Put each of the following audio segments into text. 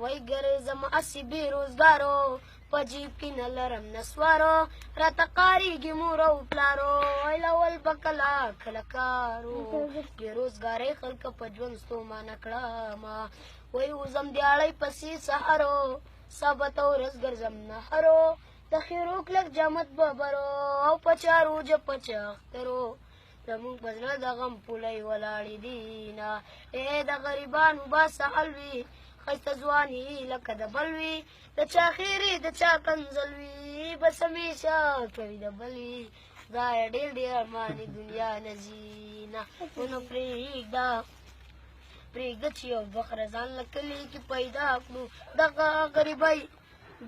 وای ګرې زما اسې بېروزګارو په جیب کې نه لرم نسوارو راته قارېږي مور او پلارو ایلول به کله کله کارو بېروزګارۍ خلکه په ژوند ستومانه کړمه وای وزم دیاړی پسې سهارو سبت او ورځ ګرځم نهرو د خیرو کلک جامت ببرو او په چارو جه په چخترو زمونږ په زړه د غم پولۍ ولاړې دینه ای د غریبانو به سهل وي ښایسته ځواني لکه د بل وي د چا خیرې د چا کنځل وي بس همیشه کوي د بل وي خدایه ډېر ډېر ارمانې دنیا نه ځي نه ونه پرېږده چې یو دوه خره ځان له کلي کې پیدا کړو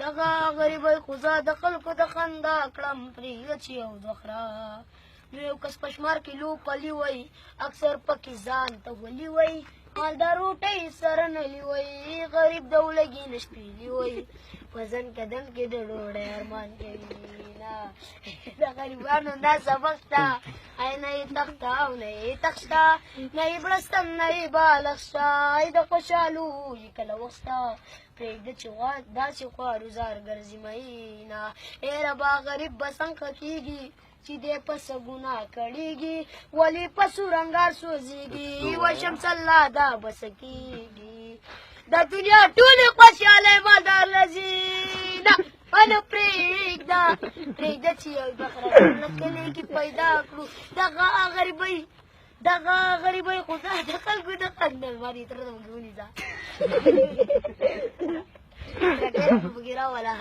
دغه غریبۍ خو زه د خلکو د خندا کړم پرېږده چې یو دوه خره نو یو کس په شمار کې لوپلي وی اکثر پکې ځان ته ولي وی مالدار روټۍ سره نلي وی غریب د ولږي نه شپېلي وی په ځن قدم کې د ډوډۍ ارمان کوي نه د غریبانو دا سبق شته ای نه یې تخته او نه یې تخت شته نه یې بړستن نه یې بالښت شته ای د خوشحالو یې کله وخت شته پرېږده چې داسې خوارو زار ګرځي مینه ای ربا غریب به څنګه کېږي چې دی په څه ګناه کړېږي ولې په سور انګار سوځېږي وای شمس الله دا به څه کېږي د دنیا ټولې خوشحالۍ مالدار له ځي نه ونه پرېږده چې یو دوه خره له کلي کې پیدا کړو دغه غریبۍ خو دا د خلکو د خندل ماري تر ته مونږ ونیسه ډېره پکې راوله